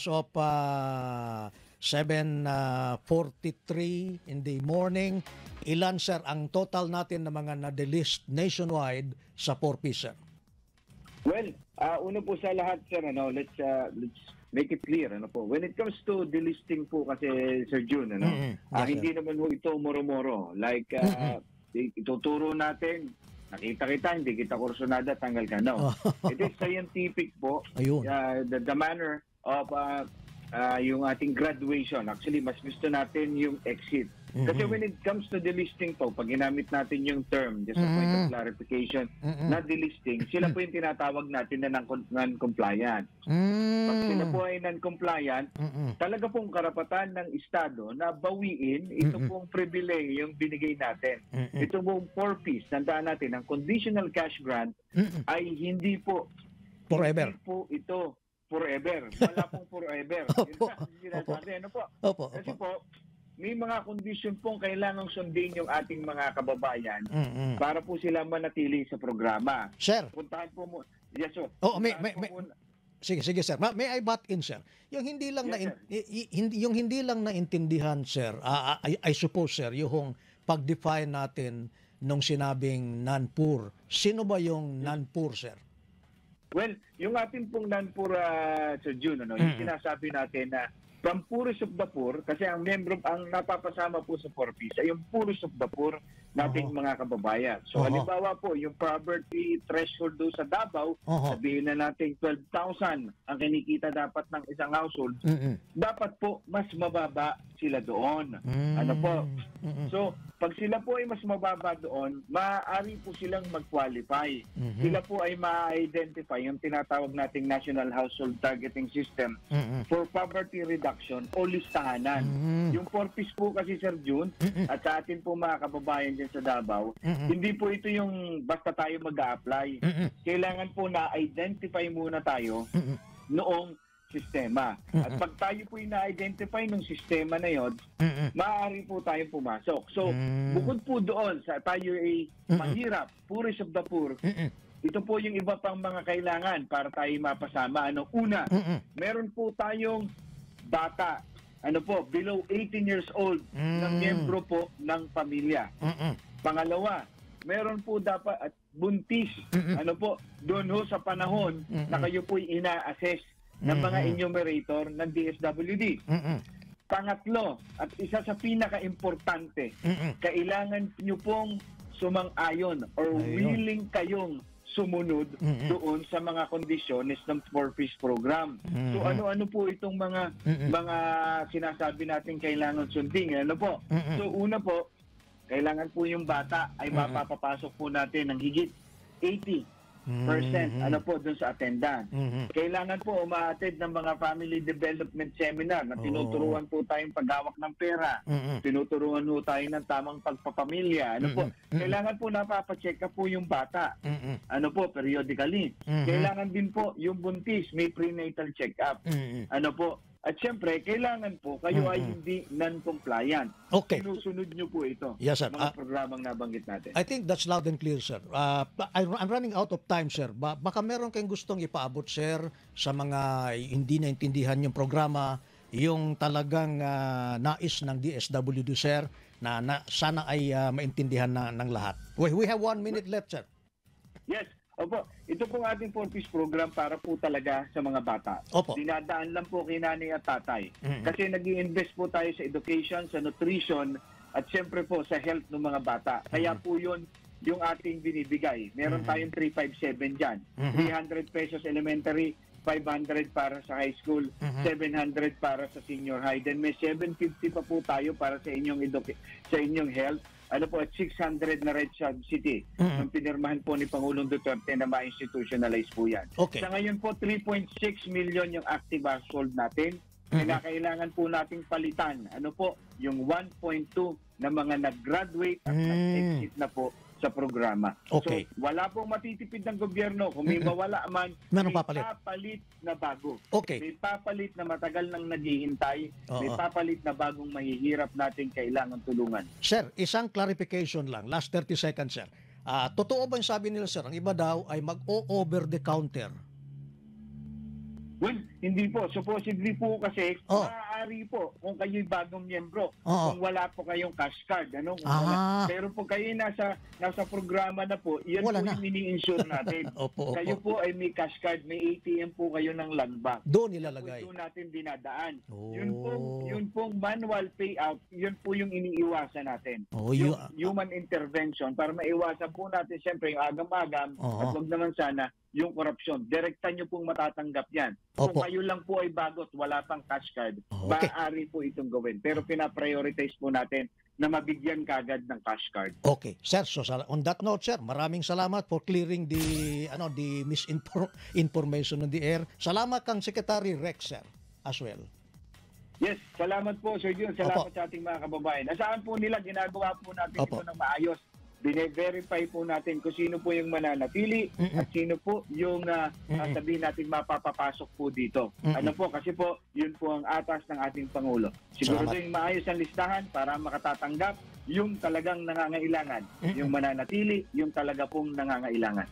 of 7:43 in the morning. Ilan, sir, ang total natin na mga na-delist nationwide sa 4P, sir? Well, una po sa lahat, sir, let's make it clear. When it comes to delisting po kasi, Sir June, Yes, hindi naman po ito moro-moro. Like, ituturo natin, nakita kita, hindi kita kursunada, tanggal ka. No. It is scientific po. Ayun. The manner of yung ating graduation. Actually, mas gusto natin yung exit. Kasi when it comes to delisting po, pag ginamit natin yung term, just a point of clarification, na delisting, sila po yung tinatawag natin na non-compliant. Pag sila po ay non-compliant, talaga pong karapatan ng Estado na bawiin ito pong privilege yung binigay natin. Ito pong 4Ps, tandaan natin, ang conditional cash grant ay hindi po Forever. Hindi po ito forever. Wala pong forever. Opo. Opo. Kasi po, may mga condition pong kailangang sundin yung ating mga kababayan para po sila manatili sa programa. Sir. Puntahan po mo. Yes, sir. Sige, sir. May I butt in, sir? Yung hindi lang yung hindi lang naintindihan, sir. I suppose, sir, yung pag-define natin nung sinabing non-poor. Sino ba yung non-poor, sir? Well, yung ating pong non-poor, Sir June, yung sinasabi natin na from poorest of the poor, kasi ang napapasama po sa 4Ps ay yung poorest of the poor nating mga kababayan. So, halimbawa po, yung poverty threshold doon sa Davao, sabihin na natin 12,000 ang kinikita dapat ng isang household, dapat po mas mababa sila doon. So, pag sila po ay mas mababa doon, maaari po silang mag-qualify. Sila po ay ma-identify yung tinatawag nating National Household Targeting System for Poverty Reduction o listahanan. Yung 4Ps po kasi, Sir June, at sa atin po mga kababayan dyan sa Davao, hindi po ito yung basta tayo mag-a-apply. Kailangan po na-identify muna tayo noong sistema. At pag tayo po na-identify ng sistema na yon, maaari po tayong pumasok. So, bukod po doon sa tayo ay mahirap, poorest of the poor, ito po yung iba pang mga kailangan para tayo mapasama. Una, meron po tayong bata, below 18 years old na miyembro po ng pamilya. Pangalawa, meron po dapat at buntis, doon ho sa panahon na kayo po ina-assess ng mga enumerator ng DSWD. Pangatlo, at isa sa pinaka-importante, kailangan nyo pong sumang-ayon or willing kayong sumunod doon sa mga kondisyones ng 4Ps program. So ano-ano po itong mga sinasabi natin kailangan sundin? So una po, kailangan po yung bata ay mapapapasok po natin ng higit 80% doon sa attendance. Kailangan po umaatid ng mga family development seminar na tinuturuan po tayong paghawak ng pera. Tinuturuan po tayo ng tamang pagpapamilya. Kailangan po napapacheck up po yung bata. Periodically. Kailangan din po yung buntis, may prenatal check-up. At syempre, kailangan po kayo ay hindi non-compliant. Okay. Sinusunod nyo po ito. Yes, sir. Mga programang nabanggit natin. I think that's loud and clear, sir. I'm running out of time, sir. Baka meron kayong gustong ipaabot, sir, sa mga hindi naintindihan yung programa, yung talagang nais ng DSWD, sir, na sana ay maintindihan ng lahat. We have 1 minute left, sir. Yes. Opo, ito pong ating 4Ps program para po talaga sa mga bata. Opo. Dinadaan lang po kay nanay at tatay. Kasi nag-i-invest po tayo sa education, sa nutrition, at siyempre po sa health ng mga bata. Kaya po yun yung ating binibigay. Meron tayong 357 dyan. 300 pesos elementary, 500 para sa high school, 700 para sa senior high. Then may 750 pa po tayo para sa inyong health. At 600 na red subsidy. Yung pinirmahan po ni Pangulong Duterte na ma-institutionalize po yan. Okay. Sa ngayon po, 3.6 million yung active household natin. Kailangan po nating palitan. Yung 1.2 na mga nag-graduate at nag-exit na po sa programa. Okay. So, wala pong matitipid ng gobyerno. Kung may mawala man, may papalit na bago. Okay. May papalit na matagal nang naghihintay. May papalit na bagong mahihirap natin kailangan tulungan. Sir, isang clarification lang. Last 30 seconds, sir. Totoo ba yung sabi nila, sir? Ang iba daw ay mag-over the counter. Well, hindi po. Supposedly po kasi, Oh. maaari po kung kayo'y bagong miyembro, Oo. kung wala po kayong cash card. Ano? Kung Ah. Pero po kayo nasa programa na po, yan Wala po na. yung ini-insure natin. Opo, Kayo opo. po ay may cash card, may ATM po kayo ng land bank. Doon nilalagay. Po natin dinadaan. Oh. Yun pong manual payout, yun po yung iniiwasan natin. Oh, Yung human intervention para maiwasan po natin siyempre yung agam-agam Oo. at wag naman sana yung korupsyon. Direkta nyo pong matatanggap yan. Opo. Kung kayo lang po ay bagot, wala pang cash card, Okay. maaari po itong gawin. Pero pinaprioritize po natin na mabigyan kagad ng cash card. Okay, sir. So on that note, sir, maraming salamat for clearing the misinformation on the air. Salamat kang Secretary Rex, sir, as well. Yes, salamat po Sir Jun. Salamat Opo. sa ating mga kababayan. Nasaan po nila, ginagawa po natin Opo. ito ng maayos. Bine-verify po natin kung sino po yung mananatili at sino po yung sabihin natin mapapapasok po dito. Ano po, kasi po, yun po ang atas ng ating Pangulo. Siguro Salamat. yung maayos ang listahan para makatatanggap yung talagang nangangailangan. Yung mananatili, yung talaga pong nangangailangan.